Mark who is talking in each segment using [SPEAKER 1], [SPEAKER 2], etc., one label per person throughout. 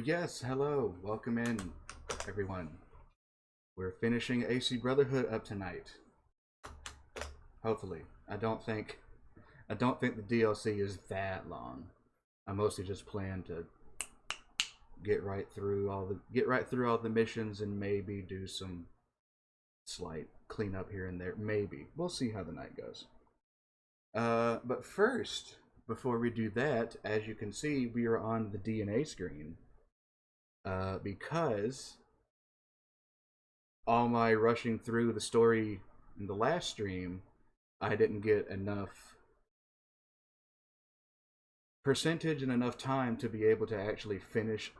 [SPEAKER 1] Yes, hello. Welcome in, everyone. We're finishing AC Brotherhood up tonight. Hopefully. I don't think the DLC is that long. I mostly just plan to get right through all the missions and maybe do some slight cleanup here and there. Maybe. We'll see how the night goes. But first, before we do that, as you can see, we are on the DNA screen. Because all my rushing through the story in the last stream, I didn't get enough percentage and enough time to be able to actually finish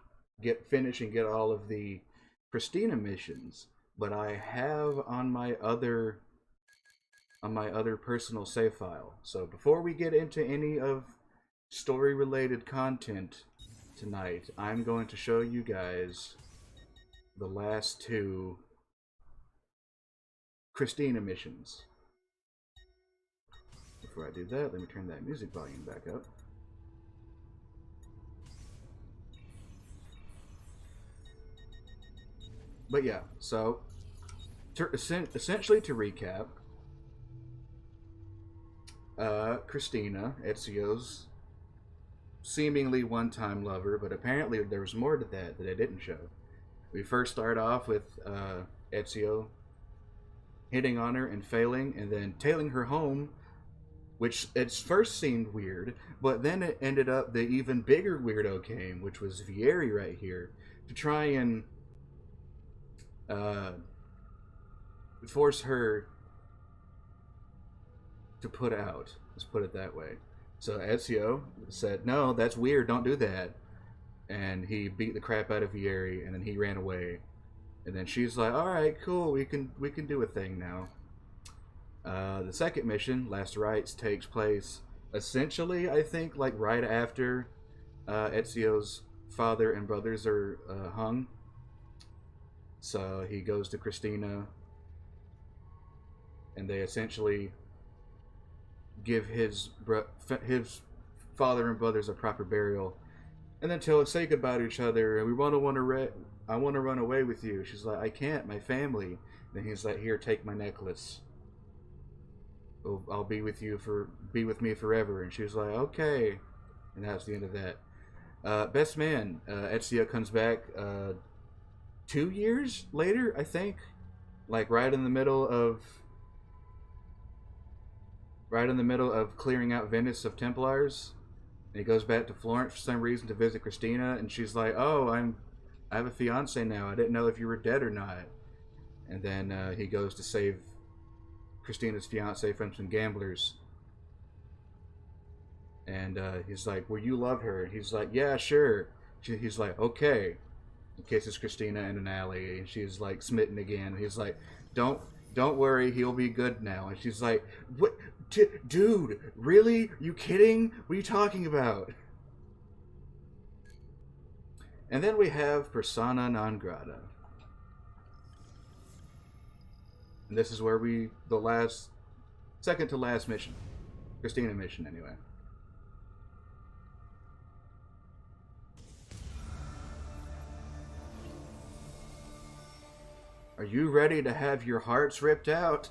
[SPEAKER 1] and get all of the Christina missions. But I have on my other personal save file. So before we get into any of story related content tonight, I'm going to show you guys the last two Christina missions. Before I do that, let me turn that music volume back up. But yeah, so essentially to recap, Christina, Ezio's seemingly one-time lover, but apparently there was more to that I didn't show. We first start off with Ezio hitting on her and failing, and then tailing her home, which at first seemed weird, but then it ended up the even bigger weirdo came, which was Vieri right here, to try and force her to put out. Let's put it that way. So Ezio said, "No, that's weird. Don't do that." And he beat the crap out of Vieri, and then he ran away. And then she's like, "All right, cool. We can do a thing now." The second mission, Last Rites, takes place essentially, I think, like right after Ezio's father and brothers are hung. So he goes to Christina, and they essentially give his father and brothers a proper burial, and then say goodbye to each other. And I want to run away with you. She's like, "I can't, my family." And he's like, "Here, take my necklace. I'll be with me forever." And she's like, "Okay," and that's the end of that. Best man, Ezio comes back 2 years later, I think, like right in the middle of clearing out Venice of Templars. And he goes back to Florence for some reason to visit Christina, and she's like, "Oh, I have a fiance now. I didn't know if you were dead or not." And then he goes to save Christina's fiance from some gamblers. And he's like, "Well, you love her." And he's like, "Yeah, sure." He's like, "Okay." He kisses Christina in an alley, and she's like smitten again. And he's like, Don't worry, he'll be good now." And she's like, "What? Dude, really? Are you kidding? What are you talking about?" And then we have Persona non grata. And this is where second to last mission. Christina mission, anyway. Are you ready to have your hearts ripped out?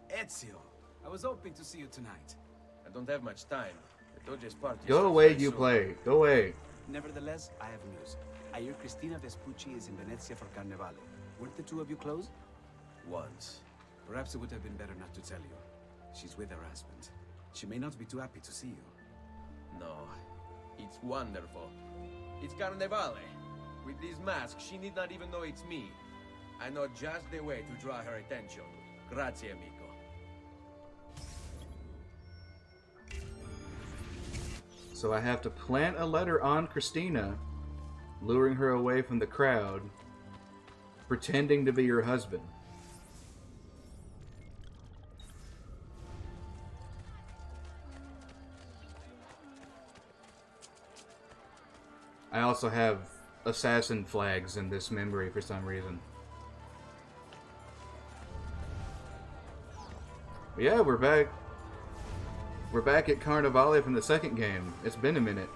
[SPEAKER 2] Ezio, I was hoping to see you tonight. I don't have much time. The Doge's party.
[SPEAKER 1] Go away, you play. Go away.
[SPEAKER 2] Nevertheless, I have news. I hear Cristina Vespucci is in Venezia for Carnevale. Weren't the two of you close? Once. Perhaps it would have been better not to tell you. She's with her husband. She may not be too happy to see you.
[SPEAKER 3] No, it's wonderful. It's Carnevale. With this mask, she need not even know it's me. I know just the way to draw her attention. Grazie, amico.
[SPEAKER 1] So I have to plant a letter on Christina, luring her away from the crowd, pretending to be her husband. I also have assassin flags in this memory for some reason. But yeah, we're back. We're back at Carnevale from the second game. It's been a minute.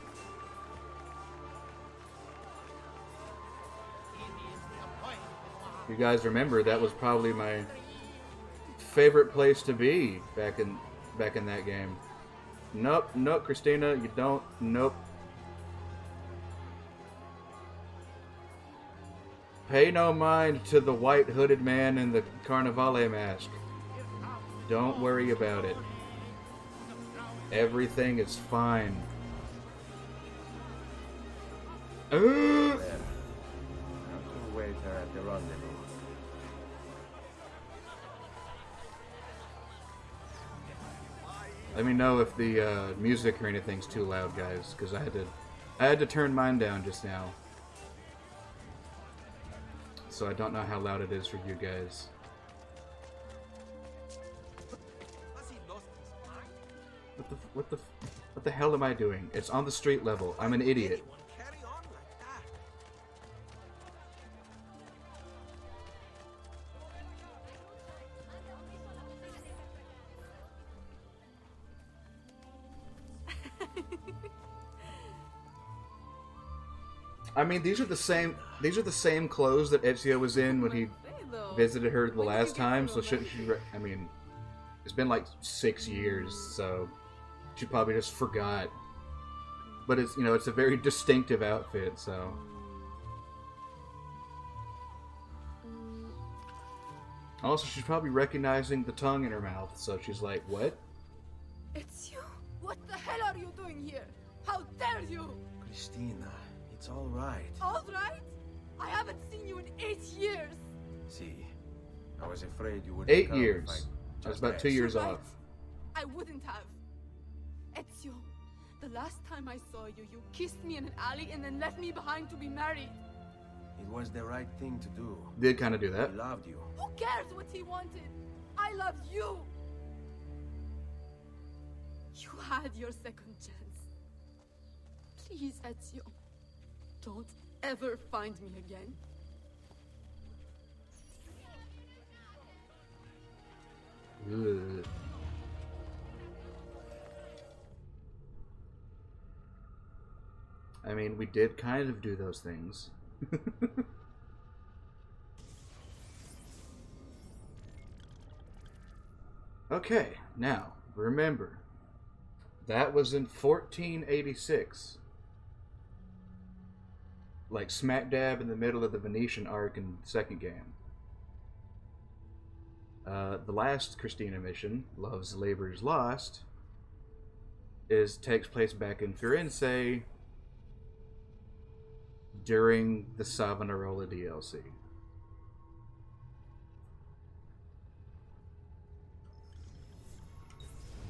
[SPEAKER 1] You guys remember that was probably my favorite place to be back in that game. Nope, nope, Christina, you don't. Nope. Pay no mind to the white hooded man in the Carnivale mask. Don't worry about it. Everything is fine.
[SPEAKER 3] There. Now to await her at the rendezvous.
[SPEAKER 1] Let me know if the music or anything's too loud, guys, because I had to turn mine down just now. So I don't know how loud it is for you guys. What the hell am I doing? It's on the street level. I'm an idiot. I mean, these are the same clothes that Ezio was in when he visited her the last time. So shouldn't she? I mean, it's been like 6 years, so she probably just forgot. But it's, you know, it's a very distinctive outfit, so. Also, she's probably recognizing the tongue in her mouth, so she's like, "What?
[SPEAKER 4] It's you? What the hell are you doing here? How dare you?"
[SPEAKER 3] Christina, it's all right.
[SPEAKER 4] All right? I haven't seen you in 8 years.
[SPEAKER 3] See, I was afraid you wouldn't
[SPEAKER 1] 8
[SPEAKER 3] come if
[SPEAKER 1] years. I was about 2 years
[SPEAKER 4] You're right.
[SPEAKER 1] off.
[SPEAKER 4] I wouldn't have. Ezio, the last time I saw you, you kissed me in an alley and then left me behind to be married.
[SPEAKER 3] It was the right thing to do.
[SPEAKER 1] Did kind of do that.
[SPEAKER 3] He loved you.
[SPEAKER 4] Who cares what he wanted? I love you. You had your second chance. Please, Ezio, don't ever find me again.
[SPEAKER 1] Ugh. I mean, we did kind of do those things. Okay, now, remember, that was in 1486. Like smack dab in the middle of the Venetian arc in the second game. The last Christina mission, Love's Labor's Lost, takes place back in Firenze during the Savonarola DLC.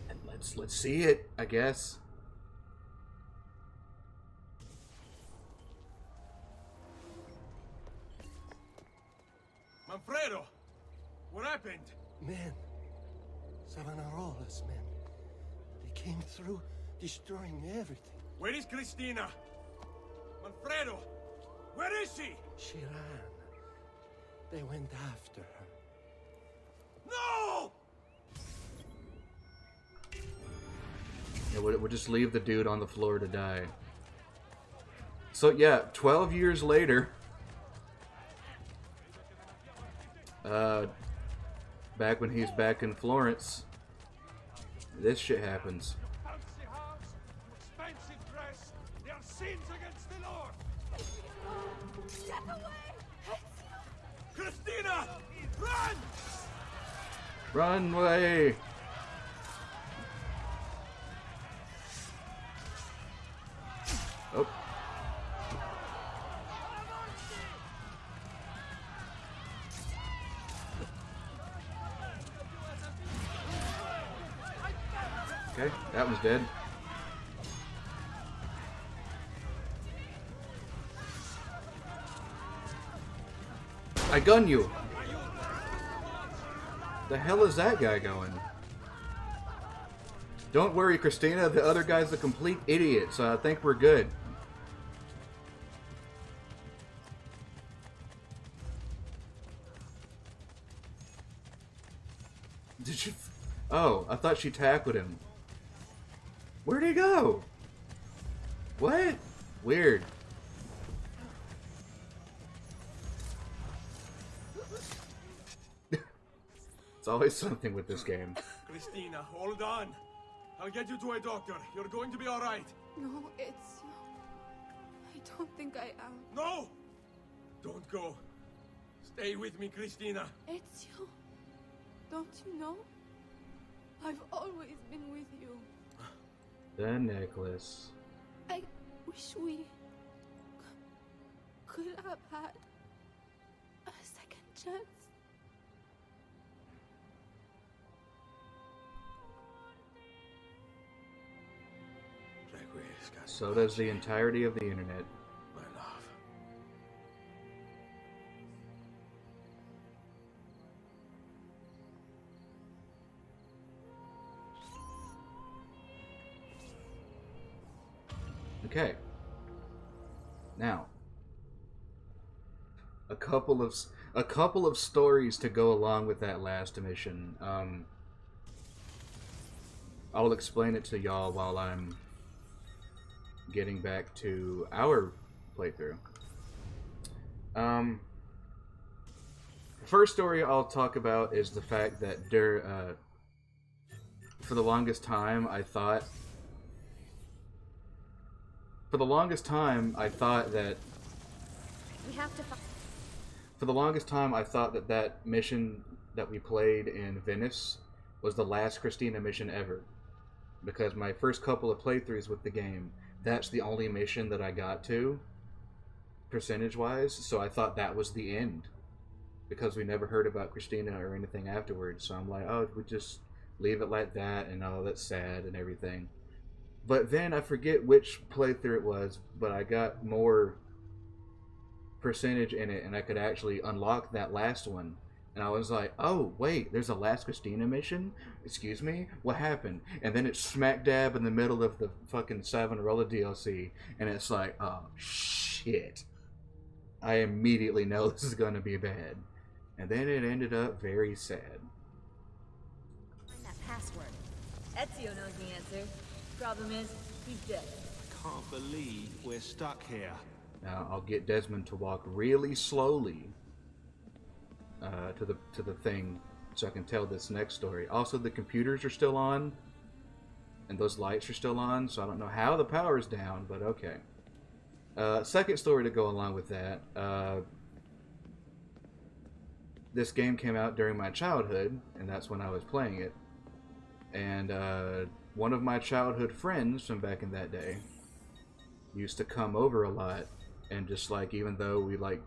[SPEAKER 1] And let's see it, I guess.
[SPEAKER 3] Manfredo! What happened?
[SPEAKER 5] Men. Savonarola's men. They came through, destroying everything.
[SPEAKER 3] Where is Christina? Manfredo! Where is she?
[SPEAKER 5] She ran. They went after her.
[SPEAKER 3] No!
[SPEAKER 1] Yeah, we'll just leave the dude on the floor to die. So yeah, 12 years later, back when he's back in Florence, this shit happens.
[SPEAKER 6] Fancy house, expensive dress, they are sins against the Lord.
[SPEAKER 4] Get away! Ezio!
[SPEAKER 3] Christina! Run!
[SPEAKER 1] Run away! Oh. Okay, that one's dead. I gun you! The hell is that guy going? Don't worry, Christina, the other guy's a complete idiot, so I think we're good. Did she... Oh, I thought she tackled him. Where'd he go? What? Weird. It's always something with this game.
[SPEAKER 3] Christina, hold on. I'll get you to a doctor. You're going to be all right.
[SPEAKER 4] No, Ezio. I don't think I am.
[SPEAKER 3] No! Don't go. Stay with me, Christina.
[SPEAKER 4] Ezio, don't you know? I've always been with you.
[SPEAKER 1] The necklace.
[SPEAKER 4] I wish we could have had a second chance.
[SPEAKER 1] So does the entirety of the internet.
[SPEAKER 3] My love.
[SPEAKER 1] Okay. Now, a couple of stories to go along with that last mission. I'll explain it to y'all while I'm getting back to our playthrough. First story I'll talk about is the fact that for the longest time I thought that that mission that we played in Venice was the last Christina mission ever, because my first couple of playthroughs with the game, that's the only mission that I got to, percentage-wise, so I thought that was the end, because we never heard about Christina or anything afterwards, so I'm like, oh, we just leave it like that, and oh, that's sad and everything. But then, I forget which playthrough it was, but I got more percentage in it, and I could actually unlock that last one. And I was like, oh, wait, there's a last Christina mission? Excuse me? What happened? And then it's smack dab in the middle of the fucking Savonarola DLC, and it's like, oh, shit. I immediately know this is going to be bad. And then it ended up very sad.
[SPEAKER 7] Find that password. Ezio knows the answer. Problem is, he's dead.
[SPEAKER 6] Can't believe we're stuck here.
[SPEAKER 1] Now, I'll get Desmond to walk really slowly to the thing so I can tell this next story. Also, the computers are still on, and those lights are still on, so I don't know how the power's down, but okay. Second story to go along with that. This game came out during my childhood, and that's when I was playing it. And one of my childhood friends from back in that day used to come over a lot, and just like, even though we like,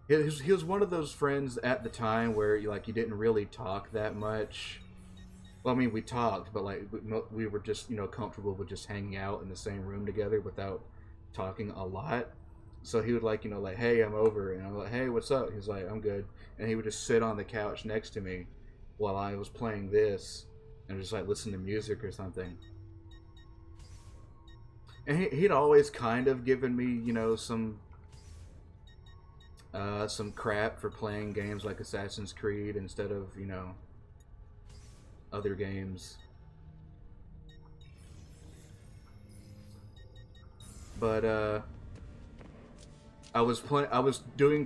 [SPEAKER 1] he was one of those friends at the time where you didn't really talk that much. Well, I mean, we talked, but like we were just, you know, comfortable with just hanging out in the same room together without talking a lot. So he would like, you know, like, hey, I'm over, and I'm like, hey, what's up? He's like, I'm good, and he would just sit on the couch next to me while I was playing this and just like listen to music or something. And he'd always kind of given me, you know, some crap for playing games like Assassin's Creed instead of, you know, other games. But I was doing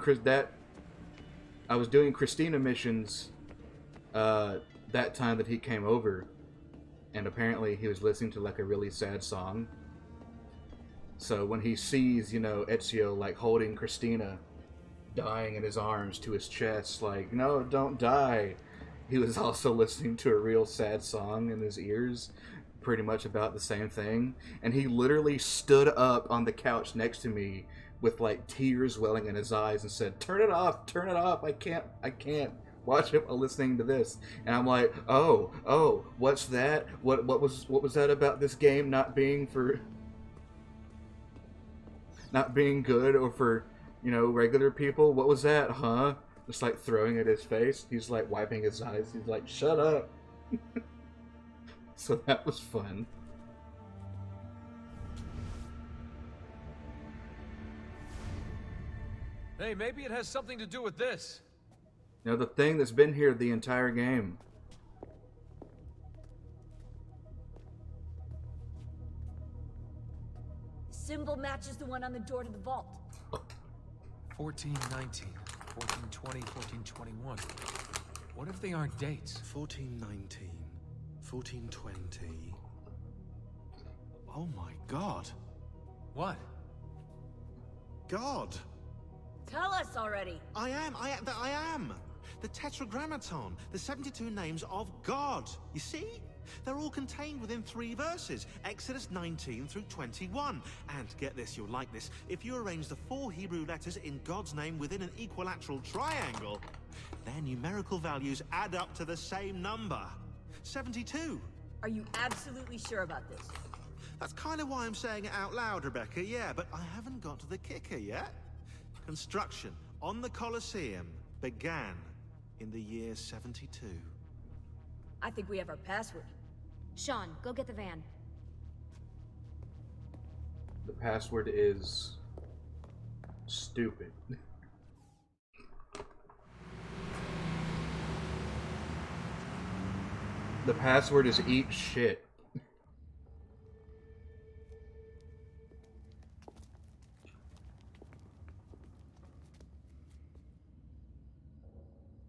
[SPEAKER 1] Christina missions that time that he came over, and apparently he was listening to like a really sad song. So when he sees, you know, Ezio like holding Christina dying in his arms to his chest, like, no, don't die, he was also listening to a real sad song in his ears, pretty much about the same thing. And he literally stood up on the couch next to me with like tears welling in his eyes and said, turn it off, I can't watch it while listening to this. And I'm like, oh, what's that? What was that about this game not being good or for, you know, regular people? What was that, huh? Just like throwing at his face. He's like wiping his eyes. He's like, shut up. So that was fun.
[SPEAKER 3] Hey, maybe it has something to do with this.
[SPEAKER 1] You know, the thing that's been here the entire game.
[SPEAKER 7] The symbol matches the one on the door to the vault.
[SPEAKER 8] 1419, 1420, 1421. What if they aren't dates?
[SPEAKER 9] 1419, 1420. Oh my god.
[SPEAKER 8] What?
[SPEAKER 9] God!
[SPEAKER 7] Tell us already.
[SPEAKER 9] I am! The Tetragrammaton, the 72 names of God. You see? They're all contained within 3 verses, Exodus 19 through 21. And get this, you'll like this, if you arrange the 4 Hebrew letters in God's name within an equilateral triangle, their numerical values add up to the same number. 72.
[SPEAKER 7] Are you absolutely sure about this?
[SPEAKER 9] That's kind of why I'm saying it out loud, Rebecca, yeah, but I haven't got to the kicker yet. Construction on the Colosseum began in the year 72.
[SPEAKER 7] I think we have our password.
[SPEAKER 10] Sean, go get the van.
[SPEAKER 1] The password is stupid. The password is eat shit.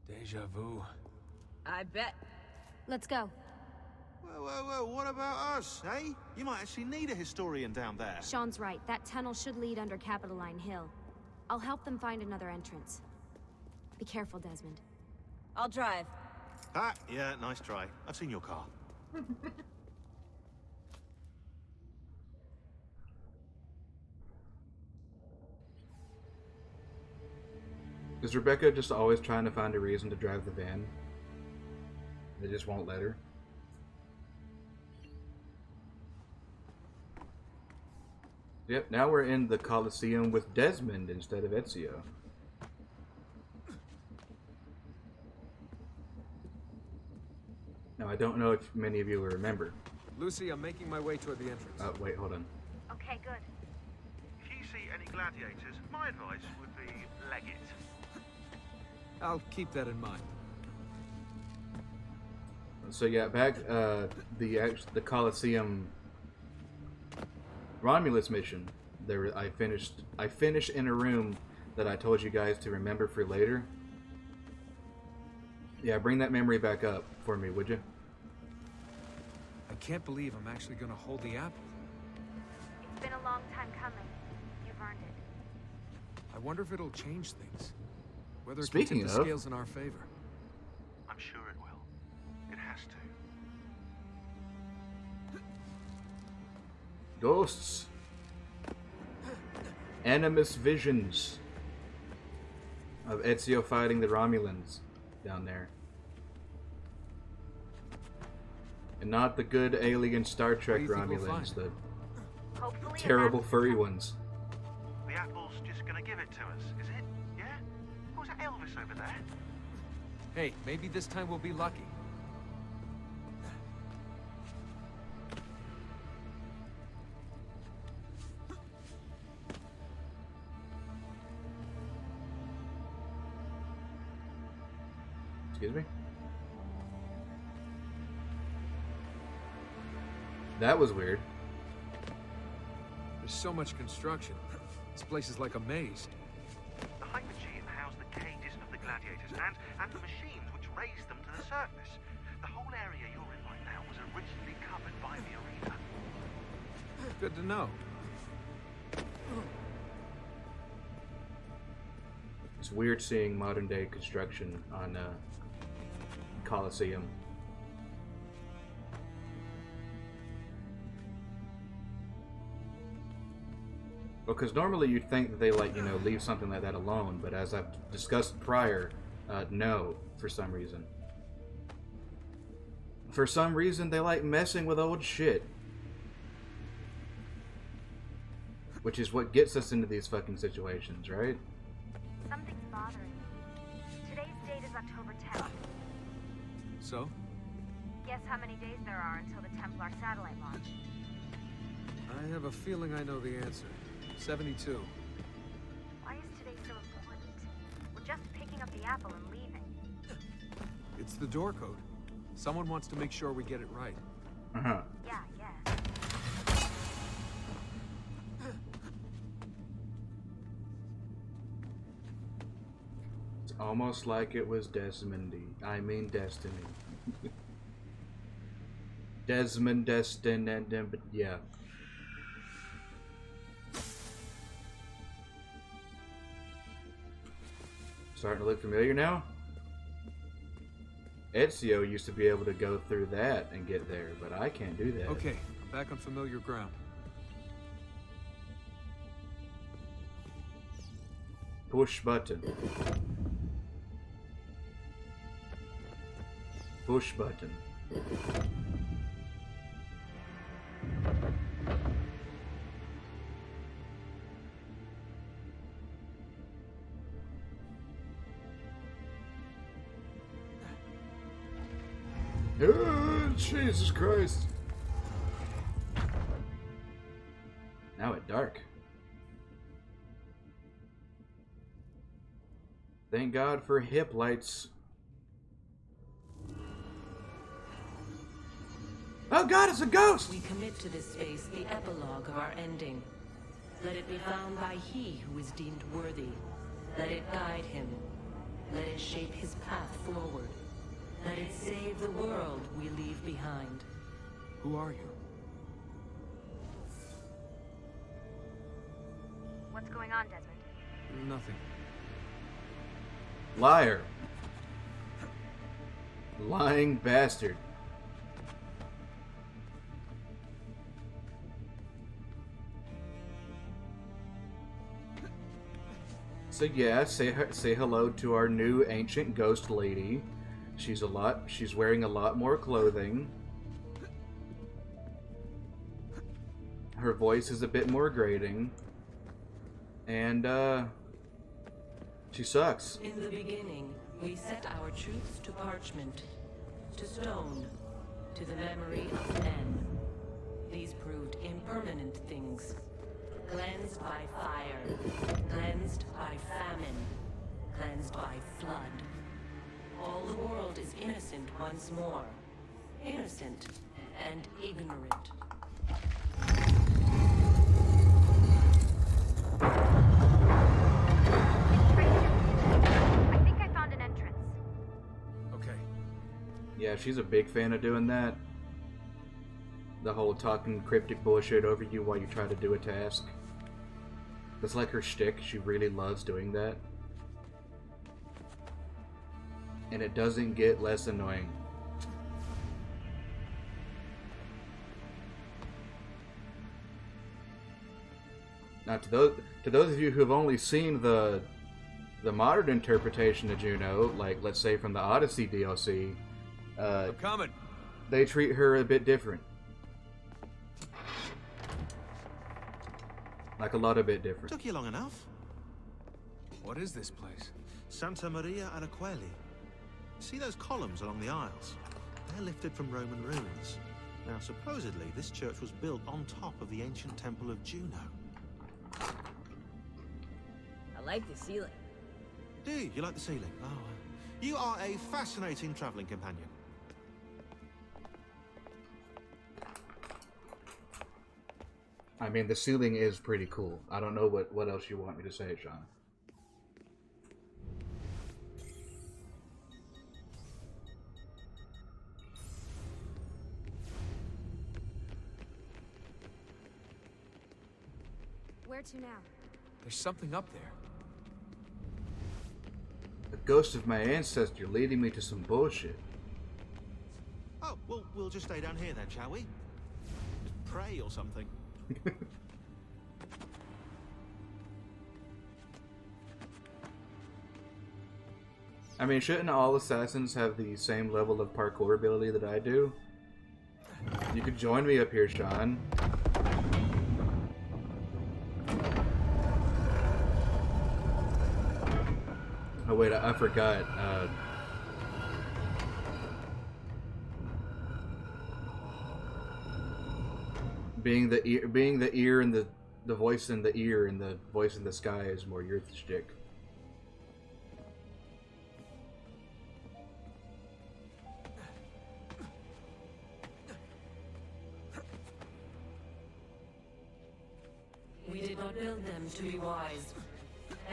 [SPEAKER 8] Deja vu.
[SPEAKER 7] I bet.
[SPEAKER 10] Let's go.
[SPEAKER 9] Whoa, what about us, eh? You might actually need a historian down there.
[SPEAKER 10] Sean's right. That tunnel should lead under Capitoline Hill. I'll help them find another entrance. Be careful, Desmond.
[SPEAKER 7] I'll drive.
[SPEAKER 9] Ah, yeah, nice try. I've seen your car.
[SPEAKER 1] Is Rebecca just always trying to find a reason to drive the van? They just won't let her. Yep, now we're in the Colosseum with Desmond instead of Ezio. Now, I don't know if many of you will remember.
[SPEAKER 8] Lucy, I'm making my way toward the entrance.
[SPEAKER 1] Oh, wait, hold on.
[SPEAKER 10] Okay, good.
[SPEAKER 9] If you see any gladiators, my advice would be leg it.
[SPEAKER 8] I'll keep that in mind.
[SPEAKER 1] So yeah, back the Colosseum Romulus mission. I finished in a room that I told you guys to remember for later. Yeah, bring that memory back up for me, would you?
[SPEAKER 8] I can't believe I'm actually going to hold the apple.
[SPEAKER 10] It's been a long time coming. You've earned it.
[SPEAKER 8] I wonder if it'll change things. Whether it
[SPEAKER 1] Speaking
[SPEAKER 8] can tip
[SPEAKER 1] of-
[SPEAKER 8] the scales in our favor.
[SPEAKER 9] I'm sure it will. It has to.
[SPEAKER 1] Ghosts. Animus visions of Ezio fighting the Romulans down there. And not the good alien Star Trek
[SPEAKER 8] What do you think we'll
[SPEAKER 1] Romulans,
[SPEAKER 8] find?
[SPEAKER 1] the
[SPEAKER 10] Hopefully
[SPEAKER 1] terrible furry ones.
[SPEAKER 9] The apple's just gonna give it to us, is it? Yeah? Or was that Elvis over there?
[SPEAKER 8] Hey, maybe this time we'll be lucky.
[SPEAKER 1] Excuse me? That was weird.
[SPEAKER 8] There's so much construction. This place is like a maze.
[SPEAKER 9] The Hypergeum housed the cages of the gladiators and the machines which raised them to the surface. The whole area you're in right now was originally covered by the arena.
[SPEAKER 8] Good to know.
[SPEAKER 1] It's weird seeing modern day construction on Colosseum. Because normally you'd think that they leave something like that alone, but as I've discussed prior, no, for some reason. For some reason, they like messing with old shit. Which is what gets us into these fucking situations, right?
[SPEAKER 10] Something's bothering me. Today's date is October 10th.
[SPEAKER 8] So?
[SPEAKER 10] Guess how many days there are until the Templar satellite launch?
[SPEAKER 8] I have a feeling I know the answer. 72.
[SPEAKER 10] Why is today so important? We're just picking up the apple and leaving.
[SPEAKER 8] It's the door code. Someone wants to make sure we get it right.
[SPEAKER 1] Uh-huh.
[SPEAKER 10] Yeah, yes.
[SPEAKER 1] Almost like it was Desmondy. I mean Destiny. Desmond, Destin, and but yeah. Starting to look familiar now? Ezio used to be able to go through that and get there, but I can't do that.
[SPEAKER 8] Okay, I'm back on familiar ground.
[SPEAKER 1] Push button. Push button. Oh, Jesus Christ. Now it's dark. Thank God for hip lights. Oh God, it's a ghost!
[SPEAKER 11] We commit to this space the epilogue of our ending. Let it be found by he who is deemed worthy. Let it guide him. Let it shape his path forward. Let it save the world we leave behind.
[SPEAKER 8] Who are you?
[SPEAKER 10] What's going on, Desmond?
[SPEAKER 8] Nothing.
[SPEAKER 1] Liar. Lying bastard. So yeah, say hello to our new ancient ghost lady. She's wearing a lot more clothing. Her voice is a bit more grating. And she sucks.
[SPEAKER 11] In the beginning, we set our truths to parchment, to stone, to the memory of men. These proved impermanent things. Cleansed by fire, cleansed by famine, cleansed by flood. All the world is innocent once more. Innocent and ignorant.
[SPEAKER 10] I think I found an entrance.
[SPEAKER 8] Okay.
[SPEAKER 1] Yeah, she's a big fan of doing that. The whole talking cryptic bullshit over you while you try to do a task. That's like her shtick. She really loves doing that. And it doesn't get less annoying. Now, to those of you who have only seen the modern interpretation of Juno, like let's say from the Odyssey DLC,
[SPEAKER 8] I'm coming.
[SPEAKER 1] they treat her a bit different. Like a lot a bit different.
[SPEAKER 9] Took you long enough.
[SPEAKER 8] What is this place?
[SPEAKER 9] Santa Maria Araqueli. See those columns along the aisles? They're lifted from Roman ruins. Now, supposedly, this church was built on top of the ancient temple of Juno.
[SPEAKER 7] I like the ceiling.
[SPEAKER 9] Do you like the ceiling? Oh, you are a fascinating traveling companion.
[SPEAKER 1] I mean, the ceiling is pretty cool. I don't know what else you want me to say, Sean.
[SPEAKER 10] Where to now?
[SPEAKER 8] There's something up there.
[SPEAKER 1] The ghost of my ancestor leading me to some bullshit.
[SPEAKER 9] Oh, well, we'll just stay down here then, shall we? Just pray or something.
[SPEAKER 1] I mean, shouldn't all assassins have the same level of parkour ability that I do? You could join me up here, Sean. Oh wait, I forgot. Being the ear, and the voice in the ear and the voice in the sky is more your shtick.
[SPEAKER 11] We did not build them to be wise.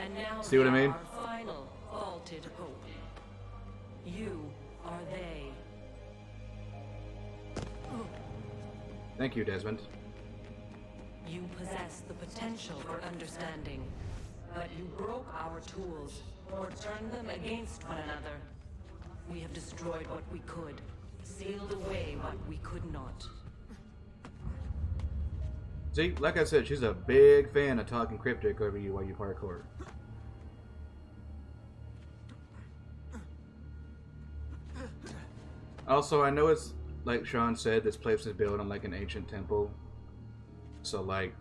[SPEAKER 11] And now
[SPEAKER 1] See what I mean?
[SPEAKER 11] Our final fall exalted hope. You are they.
[SPEAKER 1] Thank you, Desmond.
[SPEAKER 11] You possess the potential for understanding, but you broke our tools, or turned them against one another. We have destroyed what we could, sealed away what we could not.
[SPEAKER 1] See, like I said, she's a big fan of talking cryptic over you while you parkour. Also, I know it's, like Sean said, this place was built on like an ancient temple. So like,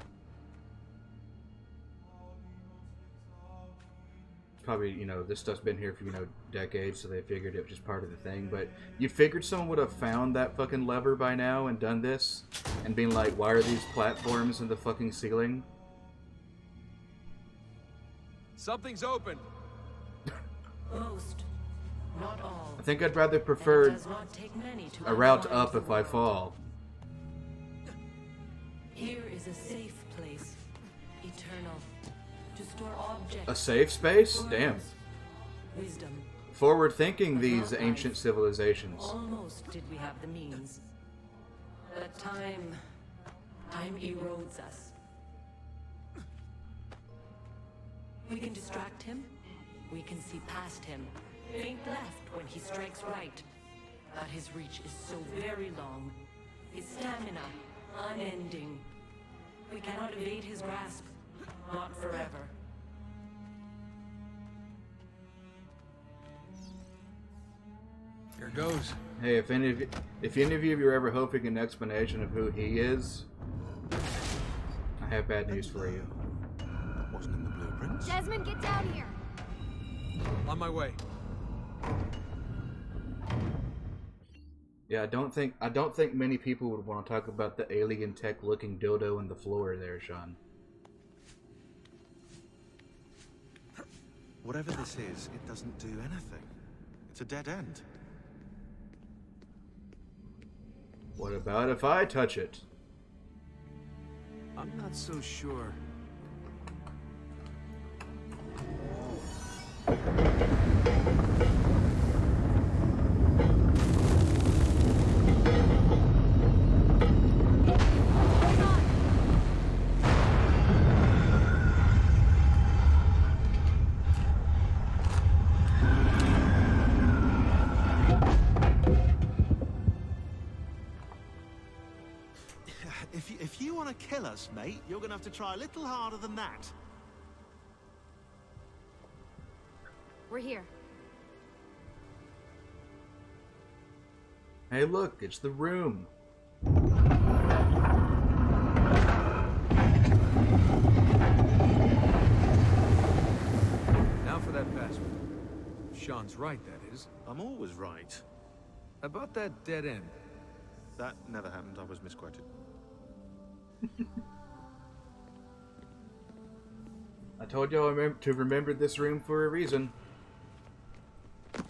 [SPEAKER 1] probably, you know, this stuff's been here for, you know, decades, so they figured it was just part of the thing. But you figured someone would have found that fucking lever by now and done this, and been like, why are these platforms in the fucking ceiling?
[SPEAKER 3] Something's open.
[SPEAKER 11] Most, not all.
[SPEAKER 1] I think I'd rather prefer a route up if I fall.
[SPEAKER 11] Here is a safe place, eternal, to store objects.
[SPEAKER 1] A safe space? Damn.
[SPEAKER 11] Wisdom.
[SPEAKER 1] Forward thinking, these ancient civilizations.
[SPEAKER 11] Almost did we have the means. But time erodes us. We can distract him. We can see past him. Feint left when he strikes right. But his reach is so very long. His stamina, unending. We cannot evade his grasp. Not forever.
[SPEAKER 8] Here goes.
[SPEAKER 1] Hey, if any of you are ever hoping an explanation of who he is, I have bad news for you.
[SPEAKER 9] Wasn't in the blueprints.
[SPEAKER 10] Desmond, get down here.
[SPEAKER 8] On my way.
[SPEAKER 1] Yeah, I don't think many people would want to talk about the alien tech looking dildo in the floor there, Sean.
[SPEAKER 9] Whatever this is, it doesn't do anything. It's a dead end.
[SPEAKER 1] What about if I touch it?
[SPEAKER 2] I'm not so sure.
[SPEAKER 9] If you want to kill us, mate, you're going to have to try a little harder than that.
[SPEAKER 10] We're here.
[SPEAKER 1] Hey, look, it's the room.
[SPEAKER 8] Now for that password. Sean's right, that is.
[SPEAKER 9] I'm always right.
[SPEAKER 8] About that dead end.
[SPEAKER 9] That never happened. I was misquoted.
[SPEAKER 1] I told y'all to remember this room for a reason.
[SPEAKER 8] Do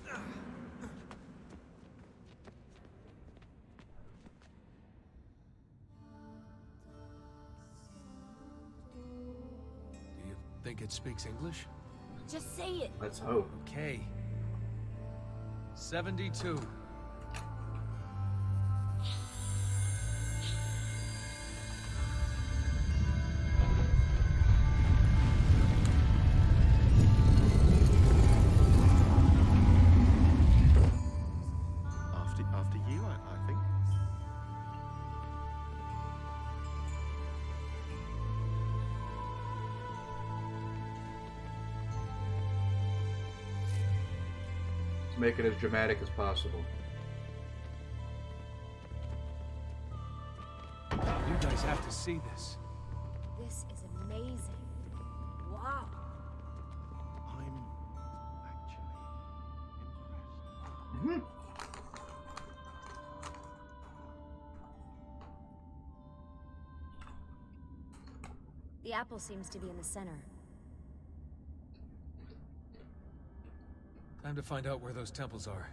[SPEAKER 8] you think it speaks English?
[SPEAKER 10] Just say it.
[SPEAKER 1] Let's hope.
[SPEAKER 8] Okay. 72.
[SPEAKER 9] After you, I think.
[SPEAKER 1] Let's make it as dramatic as possible.
[SPEAKER 8] You guys have to see this.
[SPEAKER 10] This is amazing. Wow.
[SPEAKER 9] I'm actually impressed.
[SPEAKER 10] The apple seems to be in the center.
[SPEAKER 8] Time to find out where those temples are.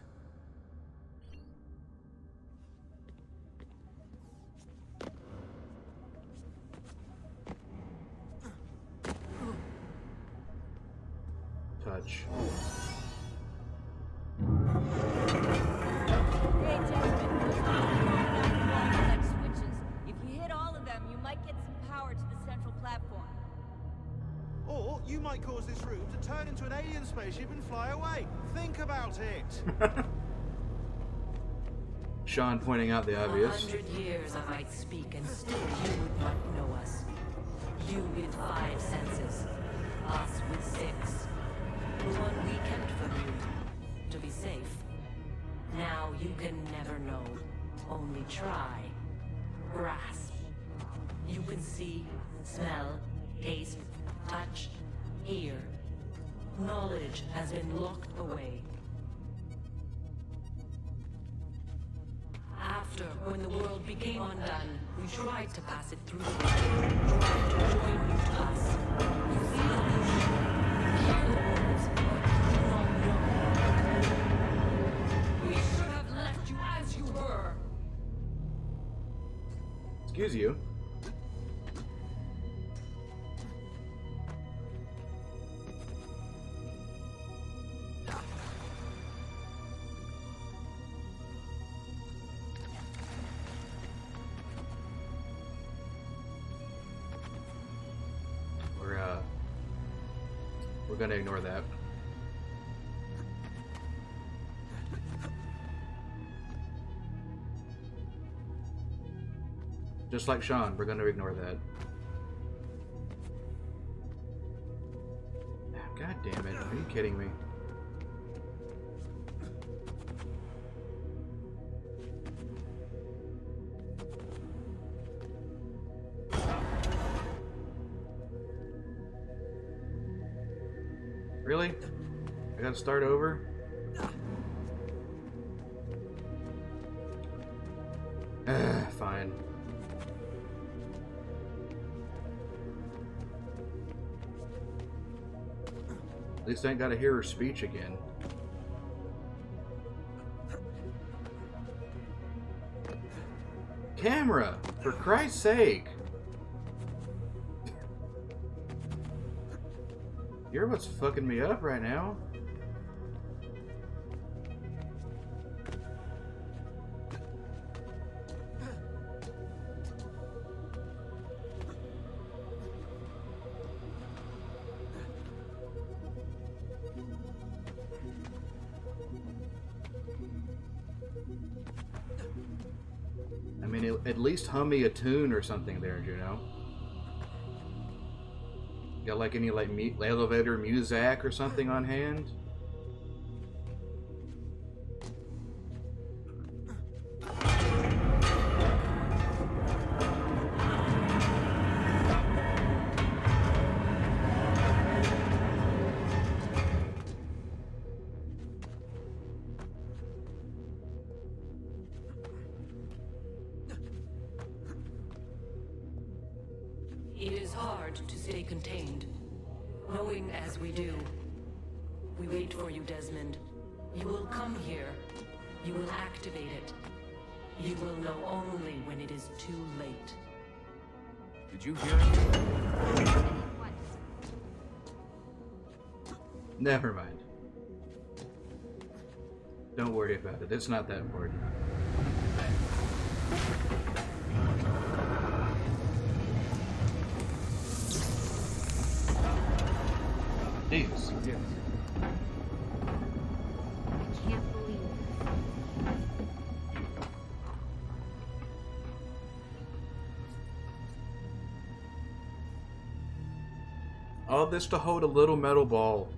[SPEAKER 1] Touch.
[SPEAKER 7] Hey, Desmond, those are like switches. If you hit all of them, you might get some power to the central platform.
[SPEAKER 9] Or you might cause this room to turn into an alien spaceship and fly away. Think about it.
[SPEAKER 1] Sean pointing out the obvious.
[SPEAKER 11] 100 years I might speak and still you would not know us. You with 5 senses, us with 6. The one we kept from you, to be safe. Now you can never know, only try. Grasp. You can see, smell, taste, touch, hear. Knowledge has been locked away. After, when the world became undone, we tried to pass it through. Tried to join you to us. You see the vision. Hear the words, but do not know. We should have left you as you were.
[SPEAKER 1] Excuse you. We're gonna ignore that. Just like Sean, we're gonna ignore that. God damn it, are you kidding me? Really? I gotta start over? Fine. At least I ain't gotta hear her speech again. Camera! For Christ's sake! You're what's fucking me up right now. I mean, at least hum me a tune or something there, Juno. Got like any like elevator music or something on hand?
[SPEAKER 11] It is hard to stay contained, knowing as we do. We wait for you, Desmond. You will come here. You will activate it. You will know only when it is too late.
[SPEAKER 8] Did you hear it?
[SPEAKER 1] Never mind. Don't worry about it. It's not that important. Jesus.
[SPEAKER 10] I can't believe it.
[SPEAKER 1] All this to hold a little metal ball.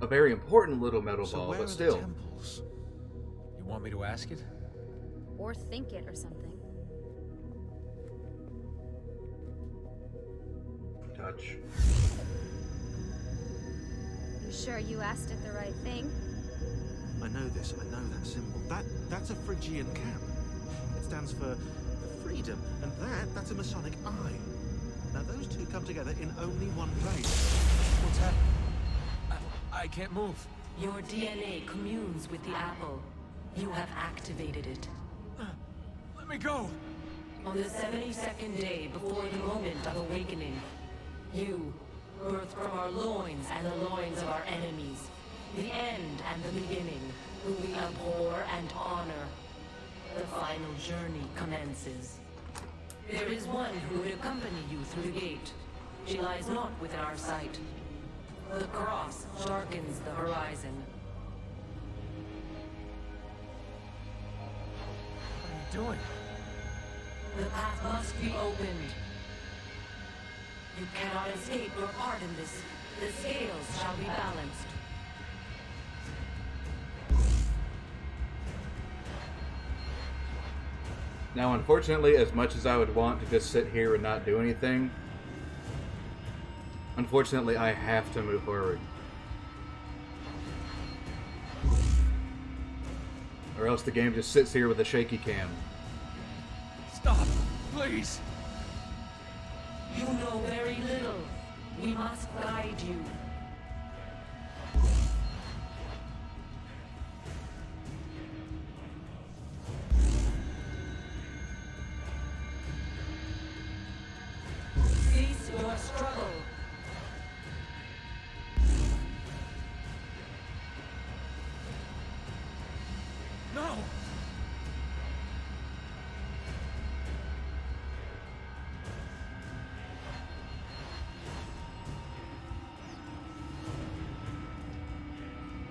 [SPEAKER 1] A very important little metal
[SPEAKER 9] So
[SPEAKER 1] ball,
[SPEAKER 9] where
[SPEAKER 1] but
[SPEAKER 9] are the
[SPEAKER 1] still.
[SPEAKER 9] temples?
[SPEAKER 8] You want me to ask it?
[SPEAKER 10] Or think it or something.
[SPEAKER 1] Touch.
[SPEAKER 10] You sure you asked it the right thing?
[SPEAKER 9] I know this. I know that symbol. That's a Phrygian cap. It stands for freedom, and that's a Masonic eye. Now those two come together in only one place.
[SPEAKER 8] What's happening? I can't move.
[SPEAKER 11] Your DNA communes with the apple. You have activated it.
[SPEAKER 8] Let me go.
[SPEAKER 11] On the 72nd day before the moment of awakening, you, birthed from our loins and the loins of our enemies, the end and the beginning, whom we abhor and honor, the final journey commences. There is one who would accompany you through the gate. She lies not within our sight. The cross darkens the horizon.
[SPEAKER 8] What are you doing?
[SPEAKER 11] The path must be opened. You cannot escape your part in this. The scales shall be balanced.
[SPEAKER 1] Now, unfortunately, as much as I would want to just sit here and not do anything, unfortunately, I have to move forward. Or else the game just sits here with a shaky cam.
[SPEAKER 8] Stop, please.
[SPEAKER 11] You know very little. We must guide you. Cease your struggle.
[SPEAKER 8] No!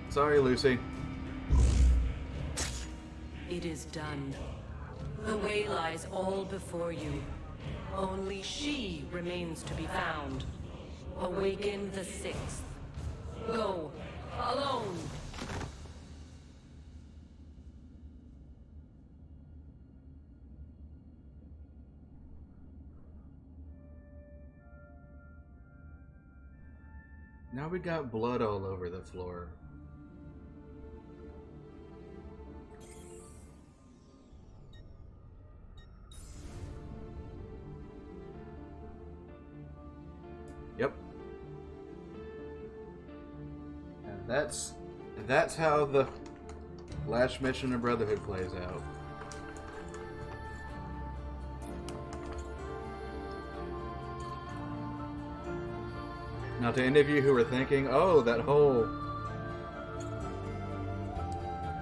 [SPEAKER 1] Sorry, Lucy.
[SPEAKER 11] It is done. The way lies all before you. Only she remains to be found. Awaken the sixth. Go. Alone.
[SPEAKER 1] Now we got blood all over the floor. Yep. And that's how the last mission of Brotherhood plays out. Now, to any of you who are thinking, oh, that whole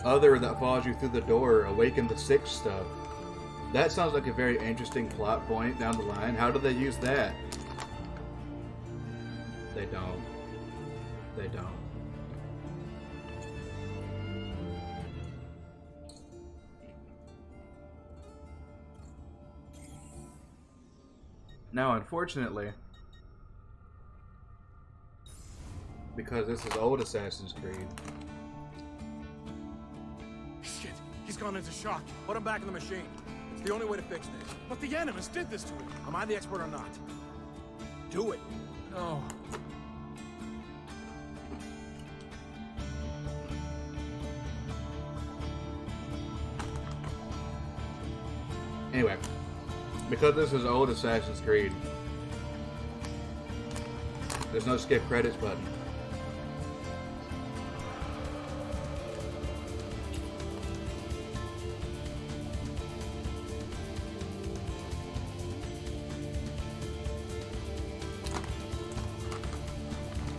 [SPEAKER 1] other that follows you through the door, awaken the sixth stuff, that sounds like a very interesting plot point down the line. How do they use that? They don't. They don't. Now, unfortunately, because this is old Assassin's Creed.
[SPEAKER 6] Shit, he's gone into shock. Put him back in the machine. It's the only way to fix this. But the Animus did this to him. Am I the expert or not? Do it.
[SPEAKER 8] No.
[SPEAKER 1] Anyway, because this is old Assassin's Creed, there's no skip credits button.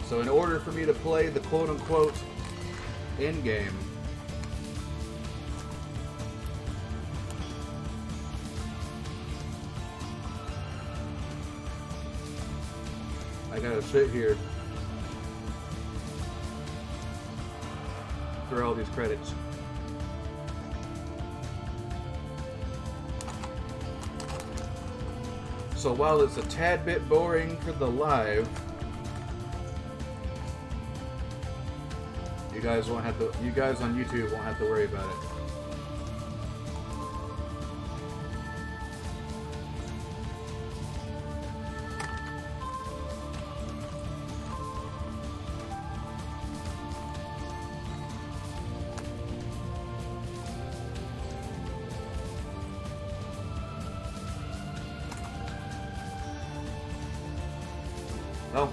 [SPEAKER 1] So in order for me to play the quote-unquote endgame, I gotta sit here for all these credits. So while it's a tad bit boring for the live, you guys on YouTube won't have to worry about it. Oh.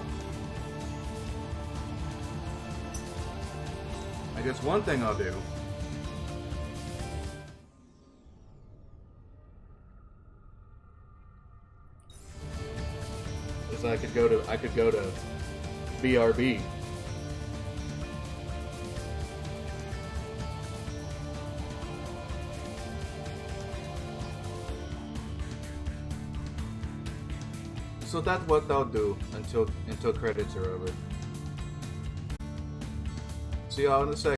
[SPEAKER 1] I guess one thing I'll do Because I could go to BRB. So that's what they'll do until credits are over. See y'all in a second.